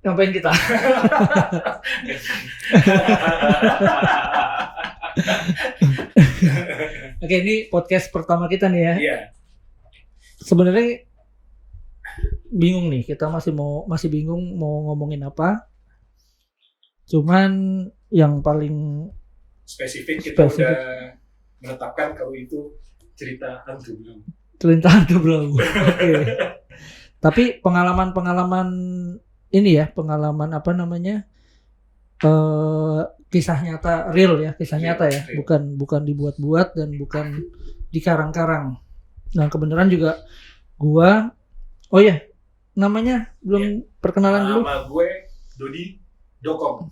Ngapain kita? Oke, ini podcast pertama kita nih ya. Iya. Sebenarnya bingung nih, kita masih bingung mau ngomongin apa. Cuman yang paling Spesifik kita udah menetapkan kalau itu cerita hantu belum. cerita hantu bro. Oke. Tapi pengalaman ini ya, pengalaman apa namanya? Kisah nyata real ya, kisah nyata ya, bukan dibuat-buat dan bukan dikarang-karang. Nah, kebenaran juga gua, oh ya, namanya belum perkenalan dulu. Nama gue Dodi Dokong.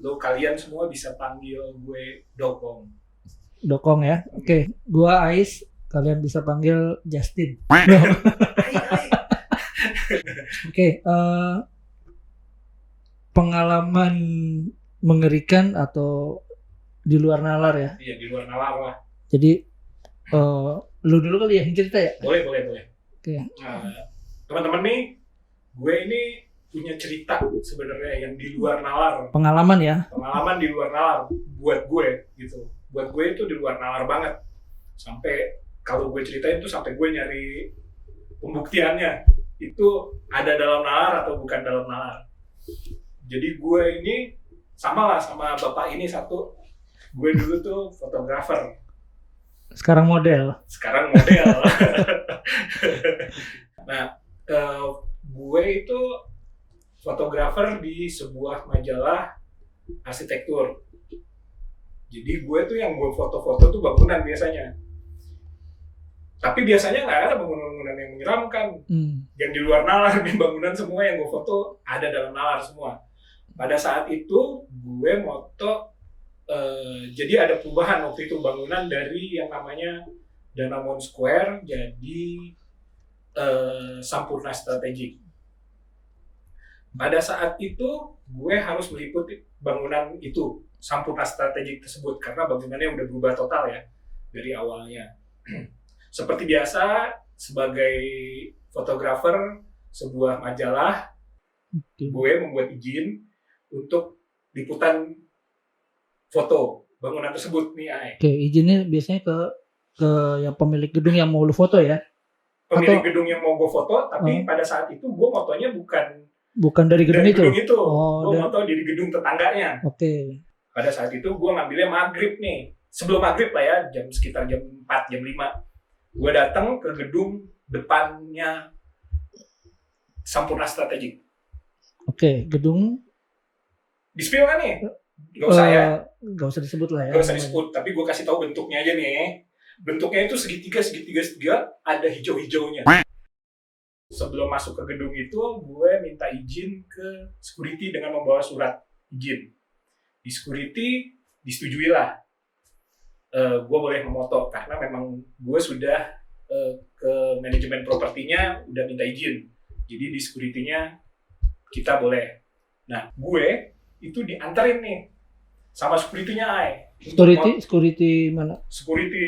Lo kalian semua bisa panggil gue Dokong. Dokong ya. Oke, gua Ais, kalian bisa panggil Justin. Oke, pengalaman mengerikan atau di luar nalar ya. Iya, di luar nalar lah. Jadi lu dulu kali ya yang cerita ya? Boleh. Oke. Nah, teman-teman nih, gue ini punya cerita sebenarnya yang di luar nalar. Pengalaman ya? Pengalaman di luar nalar buat gue gitu. Buat gue itu di luar nalar banget. Sampai kalau gue ceritain tuh sampai gue nyari pembuktiannya. Itu ada dalam nalar atau bukan dalam nalar. Jadi gue ini sama bapak ini satu. Gue dulu tuh fotografer. Sekarang model. Nah, gue itu fotografer di sebuah majalah arsitektur. Jadi gue tuh yang gue foto-foto tuh bangunan biasanya. Tapi biasanya nggak ada bangunan-bangunan yang menyeramkan. Yang di luar nalar, di bangunan semua yang gue foto ada dalam nalar semua. Pada saat itu gue moto, jadi ada perubahan waktu itu bangunan dari yang namanya Danamon Square jadi Sampurna Strategik. Pada saat itu gue harus meliputi bangunan itu, Sampurna Strategik tersebut, karena bangunannya udah berubah total ya dari awalnya. Seperti biasa, sebagai fotografer sebuah majalah, gue membuat izin untuk liputan foto bangunan tersebut nih, Ay. Oke, izinnya biasanya ke yang pemilik gedung yang mau lu foto ya? Pemilik gedung yang mau gue foto, tapi pada saat itu gue fotonya bukan dari gedung itu. Gue foto di gedung tetangganya. Oke. Pada saat itu gue ngambilnya maghrib nih, sebelum maghrib lah ya, sekitar jam 4, jam 5. Gue datang ke gedung depannya Sampurna Strategik. Oke, gedung di spill kan nih? Gak usah ya? Gak usah disebut lah ya. Gak usah disebut, tapi gue kasih tahu bentuknya aja nih. Bentuknya itu segitiga, ada hijau-hijaunya. Sebelum masuk ke gedung itu, gue minta izin ke security dengan membawa surat izin. Di security, disetujui lah. Gue boleh memoto, karena memang gue sudah ke manajemen propertinya udah minta izin. Jadi di security-nya kita boleh. Nah, gue itu dianterin nih sama security-nya, Ay. Security mana? Security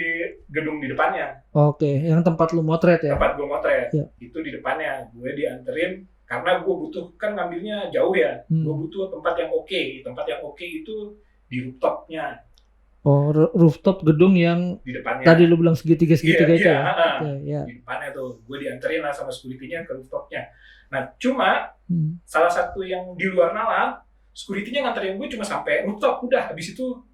gedung di depannya. Oke, yang tempat lu motret ya? Tempat gue motret. Ya. Itu di depannya. Gue dianterin karena gue butuh, kan ngambilnya jauh ya. Gue butuh tempat yang oke. Tempat yang oke itu di rooftopnya. Oh, rooftop gedung yang di depannya. Tadi lu bilang segitiga itu ya? Iya. Di depannya tuh. Gue dianterin lah sama security-nya ke rooftopnya. Nah, cuma salah satu yang di luar nalar, security-nya nganterin gue cuma sampai rooftop, udah. Habis itu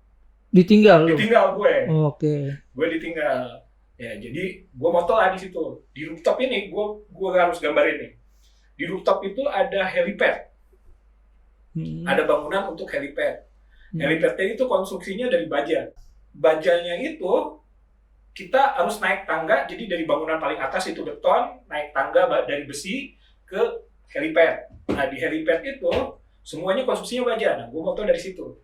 ditinggal gue. Oke. Gue ditinggal. Ya, jadi gue moto lah di situ. Di rooftop ini gue harus gambarin nih. Di rooftop itu ada helipad. Ada bangunan untuk helipad. Helipadnya itu konstruksinya dari baja. Bajanya itu kita harus naik tangga, jadi dari bangunan paling atas itu beton, naik tangga dari besi ke helipad. Nah, di helipad itu semuanya konstruksinya baja. Nah, gue moto dari situ.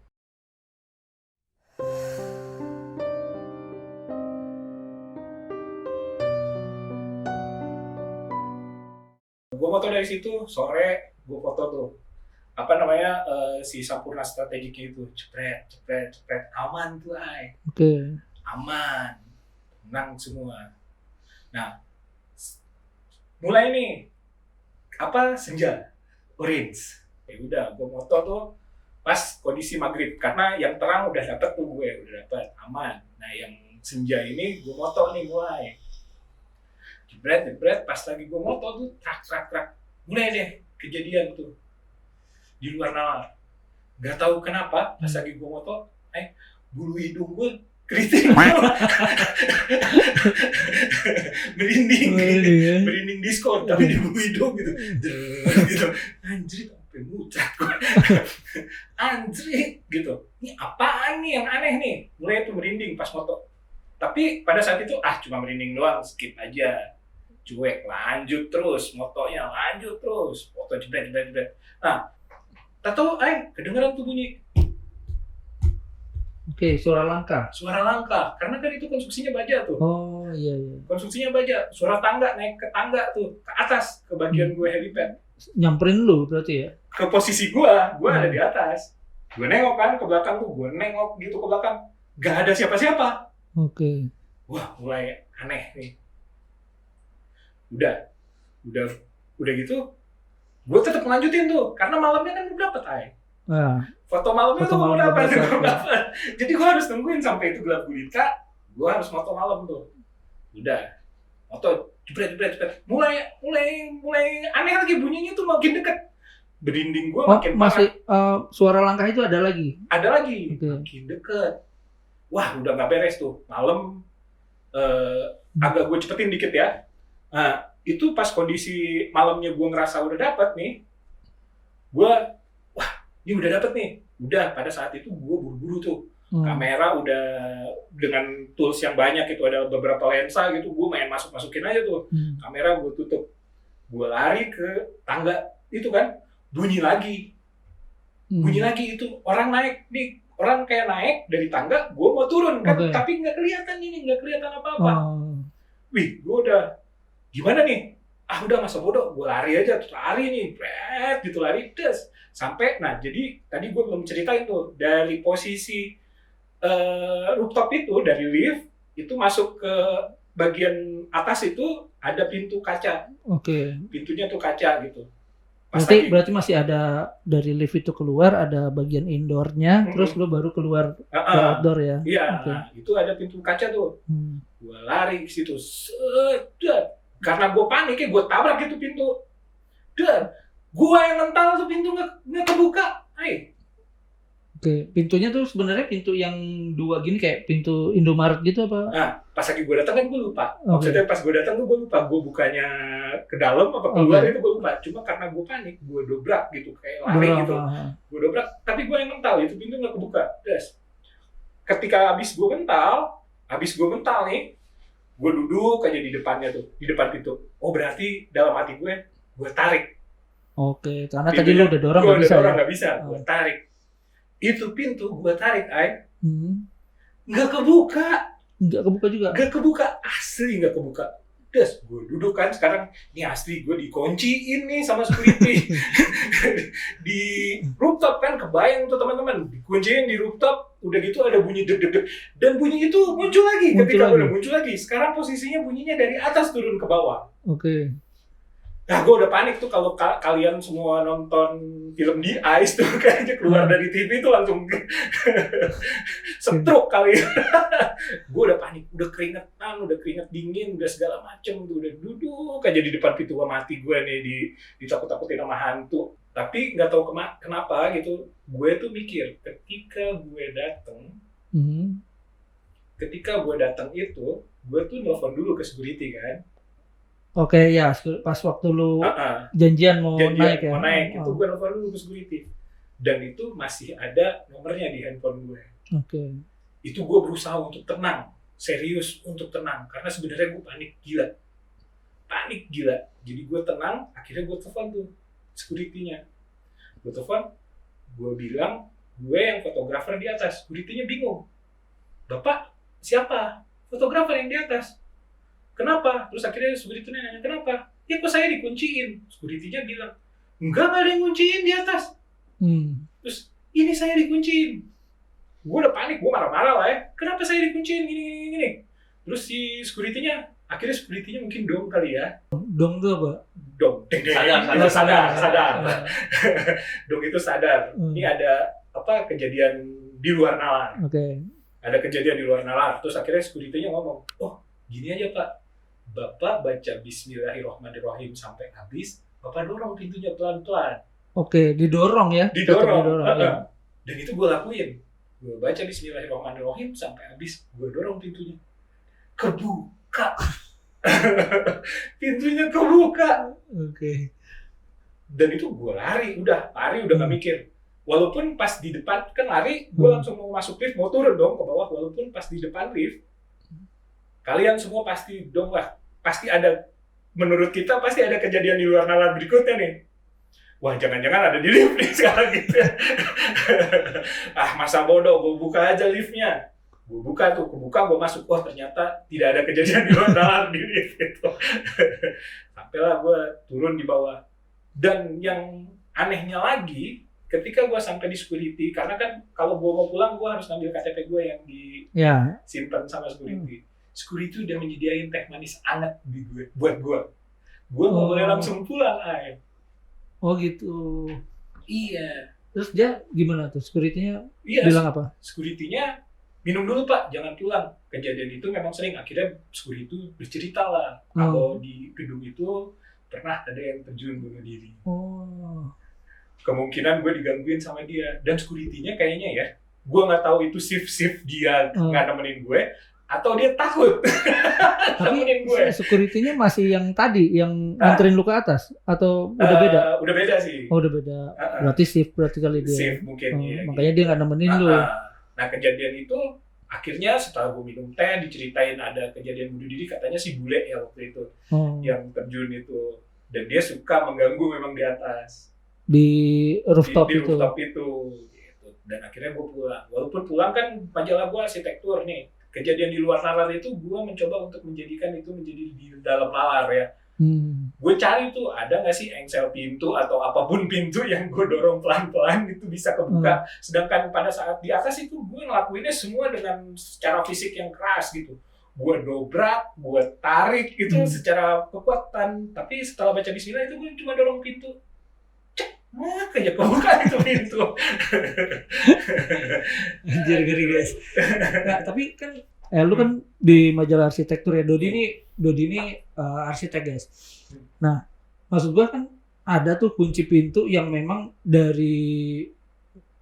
Gue foto dari situ, sore gue foto tuh si Sampurna Strategiknya itu, cepret, aman tuh, Ay. Oke. Aman, tenang semua. Nah, mulai nih, senja, orange. Ya udah, gue moto tuh pas kondisi maghrib, karena yang terang udah dapet tuh, gue udah dapet aman. Nah yang senja ini gue moto nih mulai jebret, pas lagi gue moto tuh trak, mulai deh kejadian tuh di luar nalar. Nggak tahu kenapa pas lagi gue moto, bulu hidung gue keriting. merinding Discord tapi di bulu hidung gitu. Gitu. Anjir, sampai mucat gue. Anjir gitu. Ini apaan nih yang aneh nih? Mulai tuh merinding pas moto. Tapi pada saat itu cuma merinding doang, skip aja. Cuek, lanjut terus motonya, foto jebret. Nah, tahu kedengeran tuh bunyi. Oke, suara langka, karena kan itu konstruksinya baja tuh. oh iya. Konstruksinya baja, suara tangga, naik ke tangga tuh, ke atas, ke bagian gue helipad. Nyamperin lu berarti ya? Ke posisi gue ada di atas. Gue nengok kan ke belakang tuh, gue nengok gitu ke belakang, gak ada siapa-siapa. Oke. Wah, mulai aneh nih. Udah gitu, gue tetap melanjutin tuh, karena malamnya kan udah dapet foto malamnya tuh udah dapet. Jadi gue harus nungguin sampai itu gelap gulita, gue harus foto malam tuh. Udah, foto jebret. Mulai aneh lagi, bunyinya tuh makin deket. Berinding gue makin masih suara langkah itu ada lagi? Ada lagi, Okay. makin deket. Wah, udah nggak beres tuh. Malam agak gue cepetin dikit ya. Nah, itu pas kondisi malamnya gue ngerasa udah dapet nih, ini udah dapet nih. Udah, pada saat itu gue buru-buru tuh. Kamera udah dengan tools yang banyak, itu ada beberapa lensa gitu, gue main masukin aja tuh. Kamera gue tutup. Gue lari ke tangga itu kan, bunyi lagi itu orang naik nih, orang kayak naik dari tangga, gue mau turun kan, tapi nggak kelihatan apa-apa. Wih, gue udah gimana nih? Udah masa bodoh, gue lari nih, lari des. Sampai, nah jadi tadi gue belum ceritain tuh, dari posisi rooftop itu, dari lift, itu masuk ke bagian atas itu ada pintu kaca. Pintunya tuh kaca gitu. Berarti masih ada dari lift itu keluar, ada bagian indoornya, terus lo baru keluar ke outdoor ya? Iya, itu ada pintu kaca tuh. Gue lari ke situ, karena gue panik ya, gue tabrak itu pintu. Gue yang mental tuh pintu nggak kebuka. Pintunya tuh sebenarnya pintu yang dua gini kayak pintu Indomaret gitu apa? Nah, pas lagi gue datang kan gue lupa. Maksudnya pas gue datang tuh gue lupa, gue bukanya ke dalam apa keluar itu gue lupa. Cuma karena gue panik, gue dobrak gitu, kayak lari gitu. Gue dobrak, tapi gue yang mental, itu pintu nggak kebuka. Ketika abis gue mental nih, gue duduk aja di depannya tuh, di depan pintu. Oh berarti dalam hati gue tarik. Karena tadi lu udah dorong nggak bisa. Gue tarik. Itu pintu gue tarik, nggak kebuka. Nggak kebuka juga? Nggak kebuka, asli nggak kebuka. Gue duduk kan, sekarang ini asli gue dikunciin nih sama security. Di rooftop kan, kebayang tuh teman-teman, dikunciin di rooftop, udah gitu ada bunyi deg-deg, dan bunyi itu muncul lagi. Udah muncul lagi, sekarang posisinya bunyinya dari atas turun ke bawah. Nah, gue udah panik tuh. Kalau kalian semua nonton film di Ice tuh, kayaknya keluar dari TV tuh langsung stroke kali. Gue udah panik, udah keringet dingin, udah segala macem tuh, udah duduk aja di depan pintu. Mati gue nih ditakut-takutin sama hantu. Tapi nggak tahu kenapa gitu, gue tuh mikir ketika gue datang itu, gue tuh nelfon dulu ke security kan. Ya, pas waktu lu janjian mau naik ya? Itu gue nelfon dulu ke security. Dan itu masih ada nomornya di handphone gue. Itu gue berusaha untuk tenang, serius untuk tenang. Karena sebenarnya gue panik gila. Jadi gue tenang, akhirnya gue telepon tuh security-nya. Gue telepon, gue bilang, gue yang fotografer di atas. Security-nya bingung. Bapak, siapa? Fotografer yang di atas. Kenapa? Terus akhirnya security nanya, kenapa? Ya kok saya dikunciin? Security-nya bilang, enggak ada yang kunciin di atas. Terus, ini saya dikunciin. Gue udah panik, gue marah-marah lah ya. Kenapa saya dikunciin gini? Terus si security-nya akhirnya security-nya mungkin dong kali ya. Dong tuh apa? Dong. Sadar. Dong itu sadar. Ini ada kejadian di luar nalar. Oke. Ada kejadian di luar nalar. Terus akhirnya security-nya ngomong, oh gini aja Pak, Bapak baca Bismillahirrahmanirrahim sampai habis, Bapak dorong pintunya pelan-pelan. Oke, didorong ya? Didorong. Ya. Dan itu gue lakuin. Gue baca Bismillahirrahmanirrahim sampai habis, gue dorong pintunya. Kebuka. Pintunya kebuka. Oke. Dan itu gue lari udah gak mikir. Walaupun pas di depan kan lari, gue langsung mau masuk lift, mau turun dong ke bawah. Walaupun pas di depan lift, kalian semua pasti dong lah, pasti ada, menurut kita pasti ada kejadian di luar nalar berikutnya nih. Wah, jangan-jangan ada di lift nih sekarang gitu. Masa bodoh, gue buka aja liftnya. Gue buka tuh, gue masuk. Wah, ternyata tidak ada kejadian di luar nalar di lift itu. Sampailah gue turun di bawah. Dan yang anehnya lagi, ketika gue sampai di security, karena kan kalau gue mau pulang, gue harus ngambil KTP gue yang disimpan sama security. Security udah menyediain teh manis anget buat gue. Gue nggak boleh langsung pulang, Oh gitu. Iya. Terus dia gimana tuh? Security-nya bilang apa? Security-nya minum dulu Pak, jangan pulang. Kejadian itu memang sering. Akhirnya security itu bercerita lah kalau di gedung itu pernah ada yang terjun bunuh diri. Kemungkinan gue digangguin sama dia. Dan security-nya kayaknya ya, gue nggak tahu itu shift dia nggak nemenin gue, atau dia takut. Tapi security-nya masih yang tadi, yang nganterin lu ke atas? Atau udah beda? Udah beda sih. Oh udah beda. Berarti shift kali dia. Shift mungkin ya. Makanya dia nggak nemenin lu. Nah kejadian itu, akhirnya setelah gue minum teh, diceritain ada kejadian bunuh diri, katanya si bule ya waktu itu. Yang terjun itu. Dan dia suka mengganggu memang di atas. Di rooftop di itu. Rooftop itu. Gitu. Dan akhirnya gue pulang. Walaupun pulang kan majalah gue arsitektur nih. Kejadian di luar nalar itu gue mencoba untuk menjadikan itu menjadi di dalam nalar ya. Gue cari tuh ada nggak sih engsel pintu atau apapun pintu yang gue dorong pelan-pelan itu bisa kebuka. Sedangkan pada saat di atas itu gue ngelakuinnya semua dengan secara fisik yang keras gitu. Gue dobrak, gue tarik itu secara kekuatan. Tapi setelah baca Bismillah itu gue cuma dorong pintu. Kayak kebuka itu pintu. Anjir geri guys. Nah, tapi kan lu kan di majalah arsitektur ya. Dodi ini arsitek guys. Nah, maksud gua kan ada tuh kunci pintu yang memang dari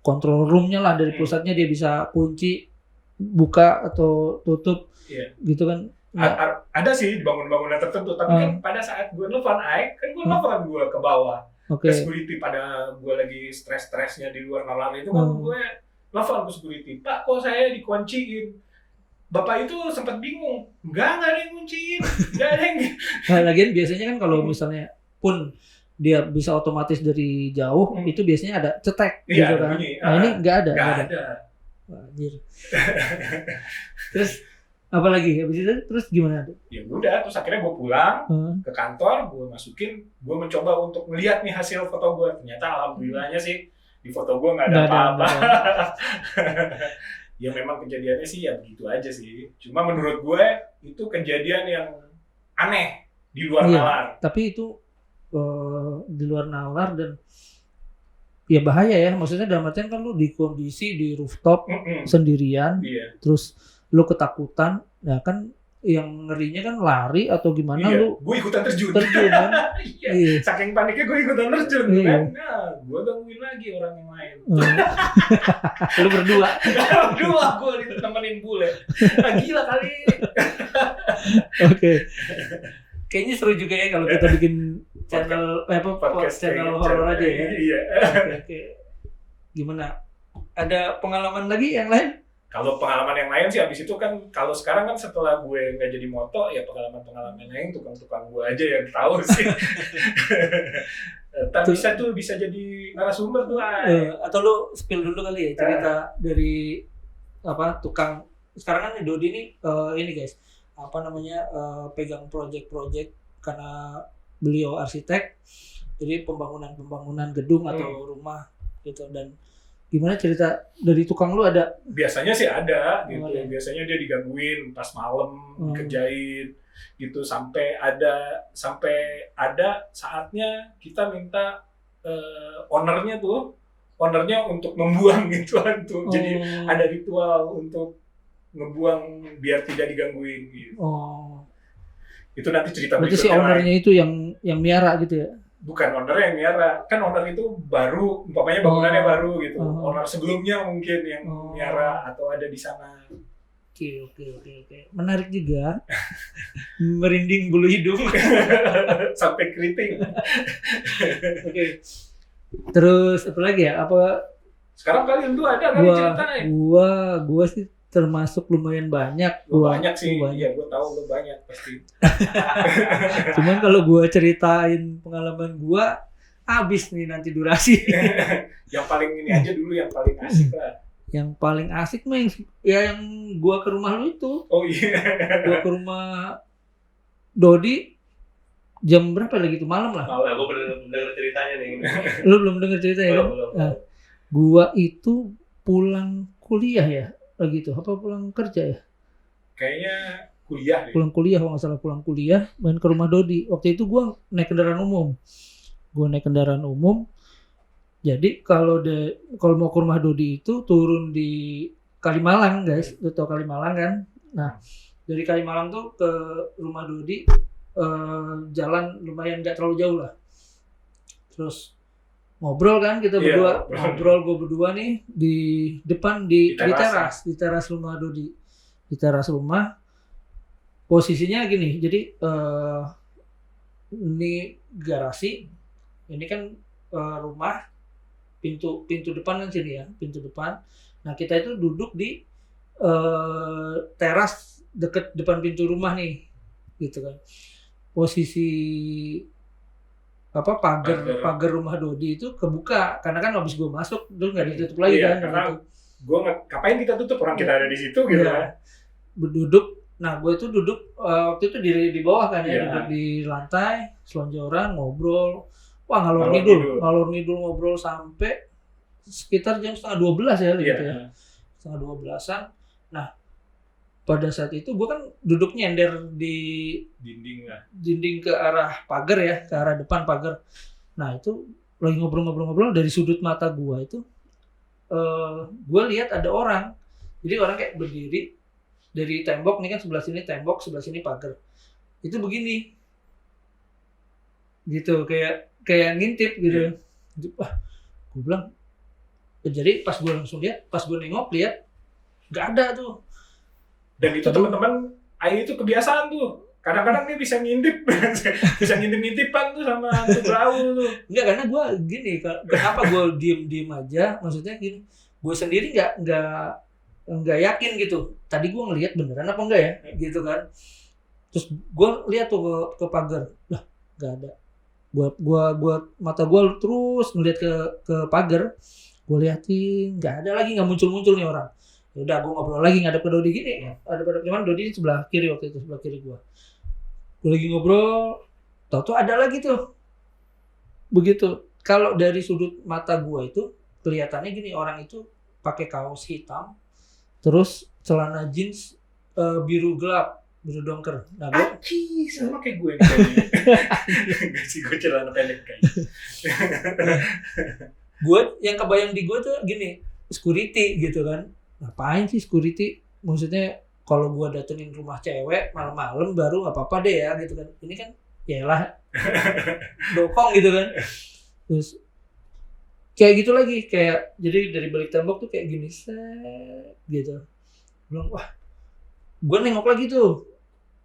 control room-nya lah, dari pusatnya dia bisa kunci buka atau tutup. Gitu kan. Ada sih di bangunan-bangunan tertentu, tapi kan pada saat gue nelfon gue nelfon gue ke bawah. Security pada gue lagi stres-stresnya di luar nalar itu kan gue nelfon ke security, Pak kok saya dikunciin. Bapak itu sempat bingung, enggak ada yang kunciin, enggak ada yang. Nah, lagian biasanya kan kalau misalnya pun dia bisa otomatis dari jauh, itu biasanya ada cetek gitu kan. Nah ini enggak ada. Anjir. Terus apalagi habis itu terus gimana tuh? Ya udah, terus akhirnya gue pulang ke kantor, gue masukin, gue mencoba untuk melihat nih hasil foto gue. Ternyata alhamdulillahnya sih di foto gue nggak ada apa-apa. Ya memang kejadiannya sih ya begitu aja sih. Cuma menurut gue itu kejadian yang aneh di luar nalar. Tapi itu di luar nalar dan ya bahaya ya. Maksudnya dalam artian kan lu di kondisi di rooftop sendirian, terus lu ketakutan, ya kan yang ngerinya kan lari atau gimana lu. Gue ikutan terjun kan? Saking paniknya gue ikutan terjun kan. Nah, gue gangguin lagi orang yang lain. Lu berdua gue ditemenin bule. Gila kali. Oke. Kayaknya seru juga ya kalau kita bikin channel channel horor aja ya. Iya. Oke. Gimana? Ada pengalaman lagi yang lain? Kalau pengalaman yang lain sih abis itu kan, kalau sekarang kan setelah gue nggak jadi moto, ya pengalaman-pengalaman lain tukang-tukang gue aja yang tahu sih. Tapi bisa jadi narasumber tuh. Atau lu spill dulu kali ya cerita dari tukang. Sekarang kan Dodi ini guys, pegang project karena beliau arsitek, jadi pembangunan gedung atau rumah gitu, dan Gimana cerita dari tukang lu ada? Biasanya sih ada gitu. Ada. Biasanya dia digangguin pas malam, Hmm. dikerjain gitu sampai ada saatnya kita minta ownernya untuk membuang gituan tuh. Jadi ada ritual untuk ngebuang biar tidak digangguin gitu. Oh. Itu nanti cerita Berarti si berikutnya ownernya itu yang miara gitu ya? bukan owner yang miara, kan owner itu baru, umpamanya bangunannya baru gitu. Owner sebelumnya mungkin yang miara atau ada di sana. Oke. Menarik juga. Merinding bulu hidung. Sampai keriting. Oke. Terus apa lagi ya? Apa Sekarang kalian tuh ada kali ceritain. Gua sih termasuk lumayan banyak. Banyak sih. Iya, gua tahu lu banyak pasti. Cuman kalau gua ceritain pengalaman gua habis nih nanti durasi. Yang paling ini aja dulu, yang paling asik lah. Yang paling asik mah yang gua ke rumah lu itu. Oh iya. Gua ke rumah Dodi jam berapa lagi tuh, malam lah. Malah gua belum denger ceritanya nih. Lu belum denger ceritanya kan? Belum. Nah, gua itu pulang kuliah ya, lagi tuh apa pulang kerja ya? Kayaknya kuliah deh. Pulang kuliah kalau nggak salah, pulang kuliah main ke rumah Dodi. Waktu itu gua naik kendaraan umum. Jadi kalau mau ke rumah Dodi itu turun di Kalimalang, guys. Lu tau Kalimalang kan? Nah, dari Kalimalang tuh ke rumah Dodi jalan lumayan nggak terlalu jauh lah. Terus ngobrol kan kita berdua, gue berdua nih di depan di teras rumah Dodi, di teras rumah. Posisinya gini, jadi ini garasi, ini kan rumah, pintu depan kan sini ya, pintu depan. Nah kita itu duduk di teras deket depan pintu rumah nih, gitu kan. Posisi pagar rumah Dodi itu kebuka karena kan habis gue masuk dulu nggak ditutup lagi kan. Karena gue ngapain kita tutup, orang kita ada di situ gitu kan. Berduduk. Nah gue itu duduk waktu itu di bawah kan ya, duduk di lantai, selonjoran, ngobrol. Wah ngalor ngidul ngobrol sampai sekitar jam 11:30 ya gitu ya. 11:30-an. Nah pada saat itu gue kan duduk nyender di dinding ke arah pagar ya, ke arah depan pagar. Nah itu lagi ngobrol dari sudut mata gue itu gue lihat ada orang. Jadi orang kayak berdiri dari tembok, nih kan sebelah sini tembok, sebelah sini pagar. Itu begini gitu, kayak ngintip gitu. Wah gue bilang, jadi pas gue langsung lihat, pas gue nengok lihat nggak ada tuh. Dan itu teman-teman Aing itu kebiasaan tuh. Kadang-kadang dia bisa ngintip, bisa ngintip-ngintipan tuh sama hantu blau tuh. Enggak, karena gue gini, kenapa gue diem aja? Maksudnya gini, gue sendiri nggak yakin gitu. Tadi gue ngelihat beneran apa enggak ya, gitu kan? Terus gue lihat tuh ke pagar, lah nggak ada. Gue mata gue terus ngeliat ke pagar, gue liatin nggak ada lagi, nggak muncul nih orang. Udah gue ngobrol lagi ngadep ke Dodi gini, cuman Dodi sebelah kiri waktu itu, sebelah kiri gue lagi ngobrol, tau ada lagi tuh begitu. Kalau dari sudut mata gue itu kelihatannya gini, orang itu pakai kaos hitam, terus celana jeans biru gelap, biru dongker. Nah gue sama kayak gue nih. Gak sih, gue celana pendek kayaknya. Gue yang kebayang di gue tuh gini, security gitu kan. Ngapain sih security? Maksudnya kalau gua datengin rumah cewek malam-malam baru nggak apa-apa deh ya gitu kan. Ini kan yaelah dokong gitu kan. Terus kayak gitu lagi, kayak jadi dari balik tembok tuh kayak gini set gitu. Bilang wah, gua nengok lagi tuh,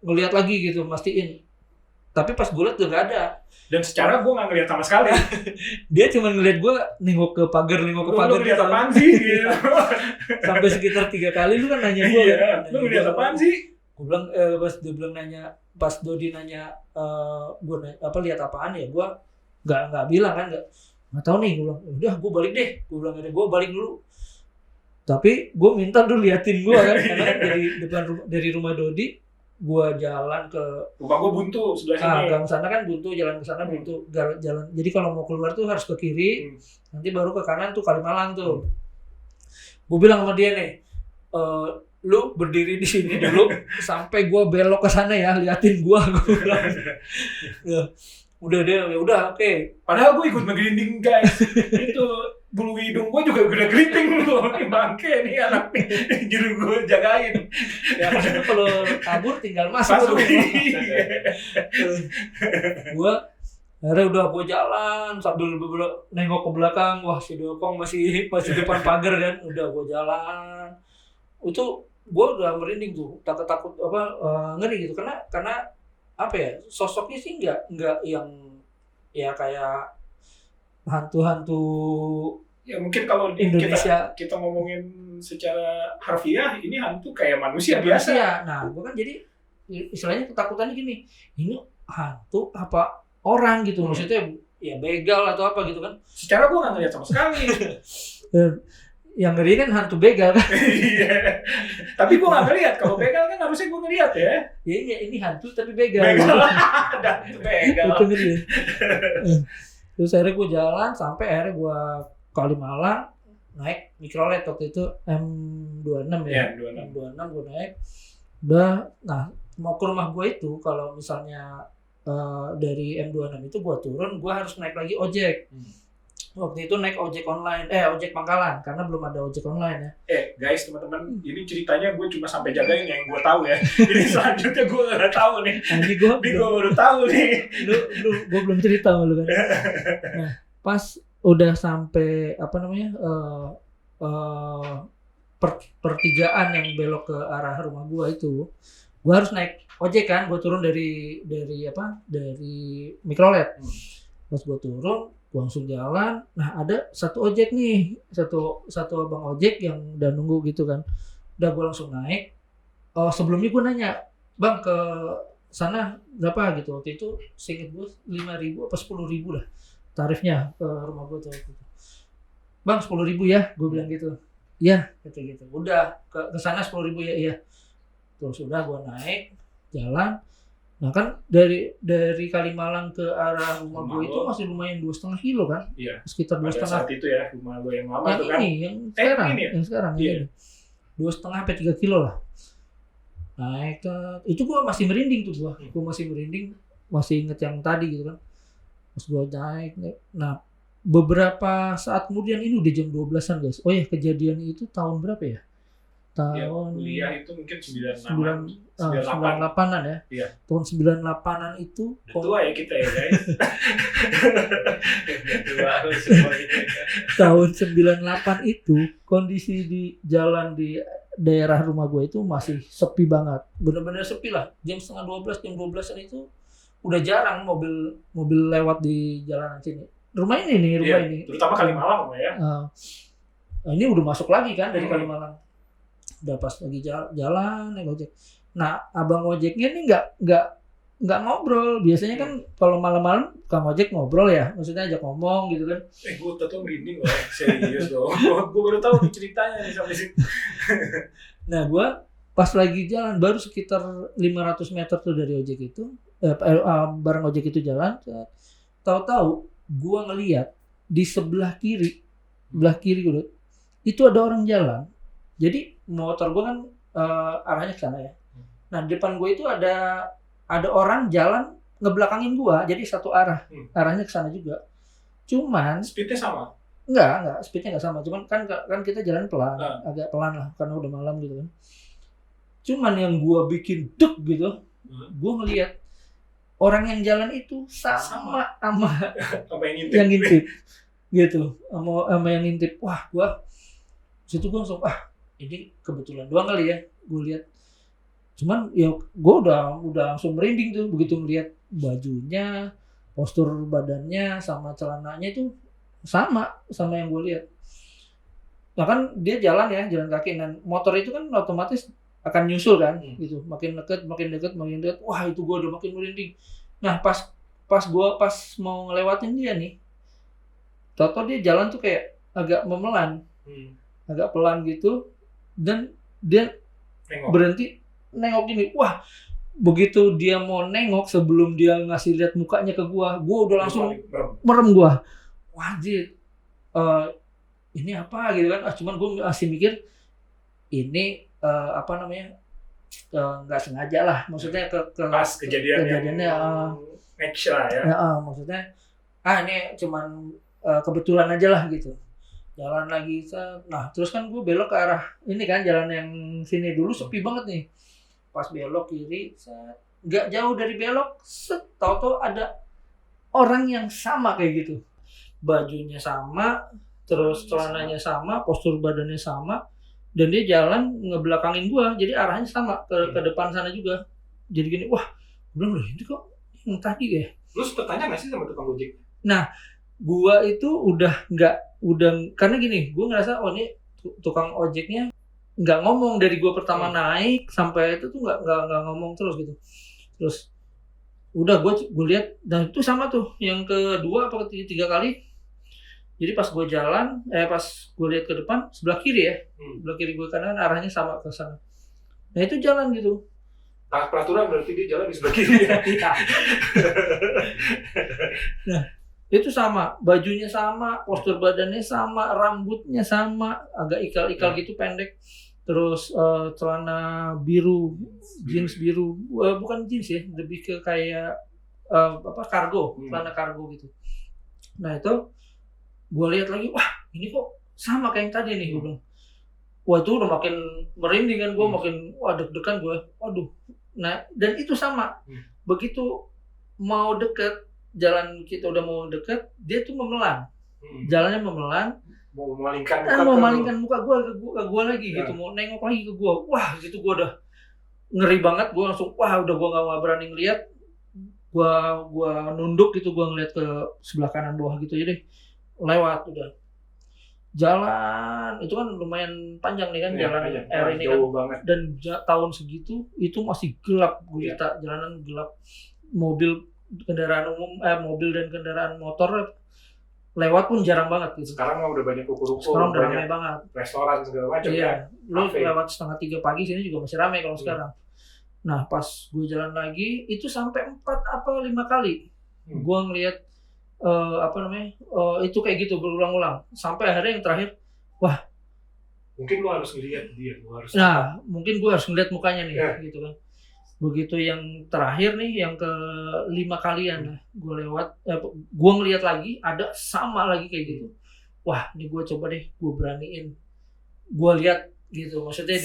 ngeliat lagi gitu, mastiin. Tapi pas gue liat udah gak ada. Dan secara gue gak ngeliat sama sekali. Dia cuma ngeliat gue nengok ke pagar. Lu ngeliat apaan sih? Gitu. Sampai sekitar 3 kali lu kan nanya gue kan. Lu ngeliat apaan sih? Gue bilang, pas Dodi nanya gue lihat apaan ya, gue gak bilang kan, gak tahu nih. Gue bilang, udah gue balik deh. Gue bilang gue balik dulu. Tapi gue minta dulu liatin gue kan, karena dari rumah Dodi gua jalan ke rumah gua buntu sebelah sini. Gang sana kan buntu, jalan ke sana buntu, jalan. Jadi kalau mau keluar tuh harus ke kiri, nanti baru ke kanan tuh Kalimalang tuh. Gue bilang sama dia nih, lu berdiri di sini dulu sampai gue belok ke sana ya, liatin gue bilang. Ya, udah dia, ya udah oke. Padahal gue ikut ngegrinding guys. Itu bulu hidung gue juga udah geriting loh. Ini bangke nih anak nih. Juru gue jagain. Ya maksudnya kalau kabur tinggal masuk ke rumah. Gue akhirnya udah gue jalan sambil nengok ke belakang, wah si Dokong masih depan pagar kan, udah gue jalan. Itu gue udah merinding tuh, takut ngeri gitu, karena apa ya, sosoknya sih nggak yang ya kayak hantu-hantu Ya mungkin kalau Indonesia kita ngomongin secara harfiah, ini hantu kayak manusia biasa. Nah, gue kan jadi istilahnya ketakutannya gini, ini hantu apa orang gitu, maksudnya ya begal atau apa gitu kan. Secara gue nggak ngeliat sama sekali. Yang ngeri kan hantu begal kan. Iya. Tapi gue nggak ngeliat. Kalau begal kan harusnya gue ngeliat ya. Ya ini hantu tapi begal. Begal. Begal. Itu ngeri. Terus akhirnya gue jalan sampai akhirnya gue Kalimalang, naik mikrolet waktu itu M26 ya. M26 gue naik. Udah, nah mau ke rumah gue itu kalau misalnya dari M26 itu gue turun, gue harus naik lagi ojek. Waktu itu naik ojek online, ojek pangkalan, karena belum ada ojek online ya. Guys, teman-teman, ini ceritanya gue cuma sampai jagain yang gue tahu ya. Ini selanjutnya gue nggak tahu nih. Ini gue baru tahu nih. Gue belum cerita sama lu kan. Nah, pas udah sampai pertigaan yang belok ke arah rumah gue itu, gue harus naik ojek kan. Gue turun dari mikrolet. Pas gue turun, gue langsung jalan. Nah, ada satu ojek nih, satu abang ojek yang udah nunggu gitu kan. Udah gue langsung naik. Sebelumnya gue nanya, bang ke sana berapa gitu. Waktu itu seinget gue 5.000 apa 10.000 lah tarifnya ke rumah gue tuh. Bang 10.000 ya, gue bilang gitu. Iya, gitu. Udah ke sana 10.000 ya, iya. Terus udah gue naik jalan. Nah kan dari Kalimalang ke arah rumah gue itu masih lumayan 2,5 kilo kan? Iya. Sekitar 2,5. Pada saat itu ya rumah gue yang lama yang tuh kan. yang sekarang iya. 2,5 sampai 3 kilo lah. Naik itu gue masih merinding tuh gue masih merinding, masih inget yang tadi gitu kan. Pas gue naik. Nah beberapa saat kemudian ini udah jam 12-an guys. Oh ya, kejadian itu tahun berapa ya? Tahun kuliah itu mungkin 98-an ya. Iya. Tahun 98-an itu tua ya kita ya guys. Tahun 98 itu kondisi di jalan di daerah rumah gue itu masih sepi banget. Bener-bener sepi lah. Jam 11:30, jam 12-an itu udah jarang mobil lewat di jalanan sini. Rumah ini. Terutama Kalimalang ya. Ini udah masuk lagi kan dari Kalimalang. Udah pas lagi jalan naik ojek. Nah, abang ojeknya ini nggak ngobrol. Biasanya kan kalau malam-malam Kang ojek ngobrol ya, maksudnya ajak ngomong gitu kan. Gue tuh merinding loh, serius loh. Gue baru tahu ceritanya nih sampai sini. Nah, gue pas lagi jalan baru sekitar 500 meter tuh dari ojek itu, bareng ojek itu jalan. Tahu-tahu gue ngelihat di sebelah kiri gue itu ada orang jalan. Jadi motor gue kan arahnya ke sana ya. Nah, di depan gue itu ada orang jalan ngebelakangin gue, jadi satu arah. Arahnya ke sana juga. Cuman speednya sama? Enggak, speednya enggak sama. Cuman kan kita jalan pelan, agak pelan lah karena udah malam gitu kan. Cuman yang gue bikin deg gitu, gue ngelihat orang yang jalan itu sama yang ngintip. Gitu, sama yang ngintip. Wah, gue situ gue langsung ini kebetulan doang kali ya gue lihat. Cuman ya gue udah langsung merinding tuh begitu ngelihat bajunya, postur badannya sama celananya itu sama yang gue lihat. Nah kan dia jalan kaki, dan motor itu kan otomatis akan nyusul kan gitu, makin dekat. Wah, itu gue udah makin merinding. Nah pas mau ngelewatin dia nih, tau-tau dia jalan tuh kayak agak memelan, agak pelan gitu. Dan dia berhenti nengok gini. Wah, begitu dia mau nengok, sebelum dia ngasih lihat mukanya ke gua udah langsung merem gua. Wajib. ini apa gitu kan. Cuman gue masih mikir ini nggak sengaja lah, maksudnya pas kejadiannya match lah ya. Maksudnya ini cuman kebetulan aja lah gitu. Jalan lagi, nah terus kan gue belok ke arah ini kan, jalan yang sini dulu sepi banget nih. Pas belok kiri, nggak jauh dari belok, tahu-tahu ada orang yang sama kayak gitu, bajunya sama, terus celananya sama, postur badannya sama, dan dia jalan ngebelakangin gua, jadi arahnya sama ke depan sana juga. Jadi gini, wah, belum itu kok yang tadi ya. Lu sempet tanya nggak sih sama tukang ojek? Nah, gua itu udah karena gini, gua ngerasa ini tukang ojeknya nggak ngomong dari gua pertama naik sampai itu tuh nggak ngomong terus gitu. Terus udah gue lihat, dan itu sama tuh yang kedua apa ketiga kali. Jadi pas gue jalan, pas gue lihat ke depan sebelah kiri ya, sebelah kiri gue kanan arahnya sama ke sana. Nah itu jalan gitu. Peraturan berarti dia jalan di sebelah kiri. Nah itu sama, bajunya sama, postur badannya sama, rambutnya sama, agak ikal-ikal gitu pendek. Terus celana biru, jeans biru, bukan jeans ya, lebih ke kayak kargo, celana kargo gitu. Nah itu gue lihat lagi, wah ini kok sama kayak yang tadi nih, gue bilang. Wah itu udah makin merinding kan, gue makin deg-degan gue, waduh. Nah dan itu sama, begitu mau deket, jalan kita udah mau deket, dia tuh memelan, jalannya memelan. Mau memalingkan muka gue lagi gitu, mau nengok lagi ke gue, wah gitu gue udah ngeri banget, gue langsung udah gue gak berani ngeliat, gue nunduk gitu, gue ngeliat ke sebelah kanan bawah gitu aja deh, lewat udah jalan itu kan lumayan panjang nih kan, jalan ini kan banget. Dan tahun segitu itu masih gelap, jalanan gelap, mobil dan kendaraan motor lewat pun jarang banget gitu. Sekarang mah udah banyak ruko-ruko, sekarang udah ramai banget, restoran segala macam. Iya, lu lewat 2:30 pagi sini juga masih ramai kalau sekarang. Nah pas gue jalan lagi itu sampai 4 apa 5 kali gue ngeliat itu kayak gitu berulang-ulang, sampai akhirnya yang terakhir, wah mungkin lu harus ngeliat dia, mungkin gue harus ngeliat mukanya nih, gitu kan. Begitu yang terakhir nih, yang ke-5 kalian gue lewat, gue ngeliat lagi ada sama lagi kayak gitu. Wah ini gue coba deh, gue beraniin, gue lihat gitu, maksudnya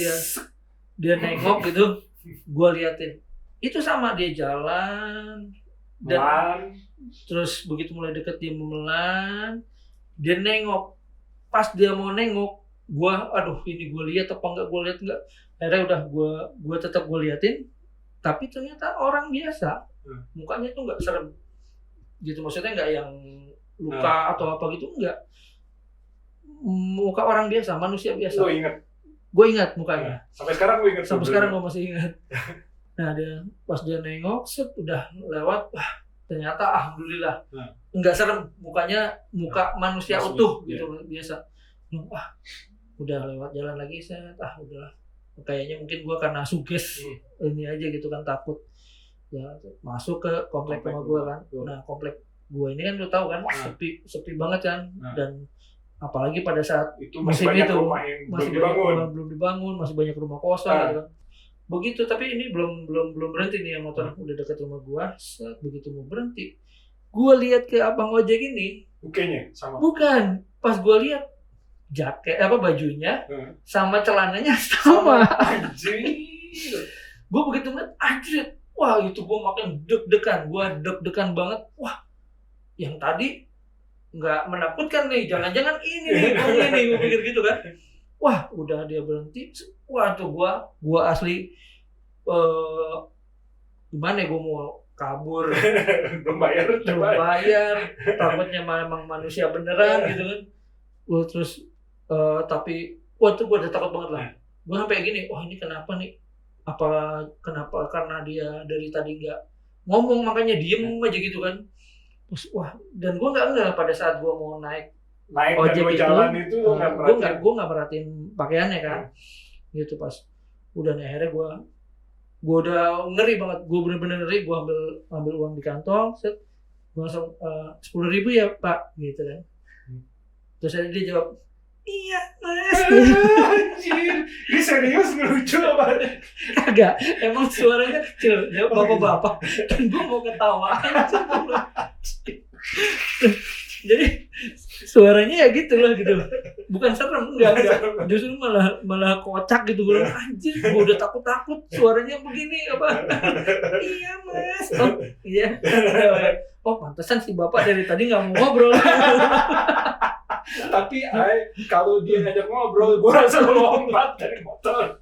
dia nengok gitu, gue liatin itu sama, dia jalan dan terus begitu mulai deket dia memelan, dia nengok. Pas dia mau nengok, gue ini gue lihat apa enggak, akhirnya udah gue tetap gue liatin. Tapi ternyata orang biasa, mukanya tuh nggak serem, gitu, maksudnya nggak yang luka atau apa gitu, nggak. Muka orang biasa, manusia biasa. Gue ingat mukanya. Sampai sekarang gue ingat. Sampai sekarang gue masih ingat. Nah pas dia nengok, udah lewat, ternyata alhamdulillah nggak serem, mukanya muka manusia utuh gitu, biasa. Udah lewat jalan lagi, udahlah. Kayaknya mungkin gue karena suges ini aja gitu kan, takut ya masuk ke komplek rumah gue kan. Nah komplek gue ini kan lu tahu kan, sepi banget kan. Dan apalagi pada saat itu musim itu belum dibangun, masih banyak rumah kosong gitu kan. Begitu, tapi ini belum berhenti nih yang motor, udah dekat rumah gue. Begitu mau berhenti, gue lihat ke abang ojek ini, bukenya sama. Bukan, pas gue lihat jaket bajunya sama celananya sama. Gue begitu ngeliat, anjir, wah itu gue makin deg-degan banget. Wah yang tadi nggak menakutkan nih, jangan-jangan ini gue pikir gitu kan. Wah udah dia berhenti, wah tuh gue asli gimana ya, gue mau kabur, belum bayar, takutnya memang manusia beneran gitu kan. Gue terus tapi tuh gue udah takut banget lah. Gue sampai gini, wah ini kenapa nih? Kenapa? Karena dia dari tadi nggak ngomong, makanya diem aja gitu kan. Terus dan gue nggak pada saat gue mau naik ojek itu gue nggak perhatiin pakaiannya kan. Gitu pas udah nih, akhirnya gue udah ngeri banget, gue bener-bener ngeri. Gue ambil uang di kantong, gue langsung 10.000 ya pak, gitu kan. Terus dia jawab, iya mas. Anjir, ini serius ngelucu apa? Kagak, emang suaranya kecil ya bapak-bapak dan gue mau ketawa aja. Jadi suaranya ya gitu lah gitu, bukan serem enggak, justru malah kocak gitu. Gue anjir, gue udah takut suaranya begini apa. Iya mas, oh iya, oh pantesan si bapak dari tadi nggak mau ngobrol. Tapi kalau dia ngajak ngobrol, gue langsung lompat dari motor.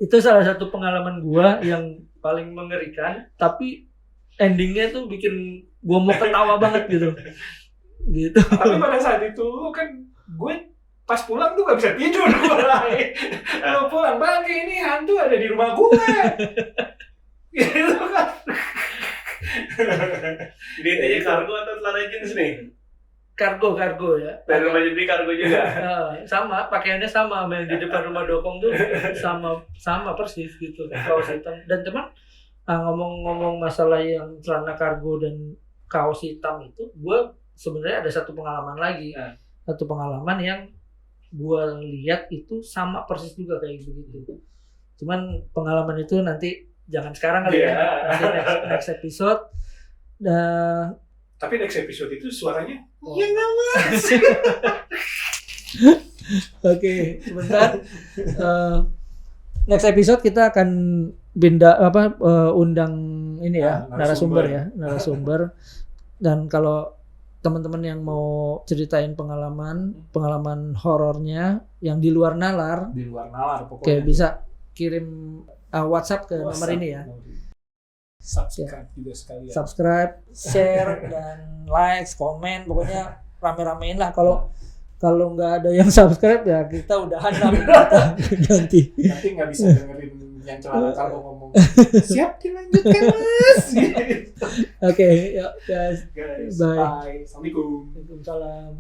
Itu salah satu pengalaman gua yang paling mengerikan, tapi endingnya tuh bikin gua mau ketawa banget gitu. Tapi pada saat itu kan gue pas pulang tuh gak bisa tidur gue lagi. Lo pulang, bang ini hantu ada di rumah gue. Gitu kan. Ini intinya kargo atau celana jeans nih? Kargo ya. Dari rumah jadi kargo juga. Sama, pakaiannya sama yang di depan rumah Dokong tuh sama persis gitu. Kaos hitam. Dan teman ngomong-ngomong masalah yang celana kargo dan kaos hitam itu, gue sebenarnya ada satu pengalaman lagi. Satu pengalaman yang gue lihat itu sama persis juga kayak begitu. Cuman pengalaman itu nanti jangan sekarang kali ya. Nanti next episode. Tapi next episode itu suaranya iya nggak mas? Oke, sebentar. Next episode kita akan undang ini ya, narasumber. Dan kalau teman-teman yang mau ceritain pengalaman horornya yang di luar nalar pokoknya. Oke, bisa kirim WhatsApp ke nomor ini ya. Subscribe juga sekalian. Subscribe, share, dan like, komen, pokoknya rame-ramein lah. Kalau nggak ada yang subscribe ya kita udahan kita ganti. Nanti nggak bisa dengerin yang celana kargo ngomong. Siap dilanjutkan mas. Oke, ya guys. Bye. Bye. Assalamualaikum. Waalaikumsalam.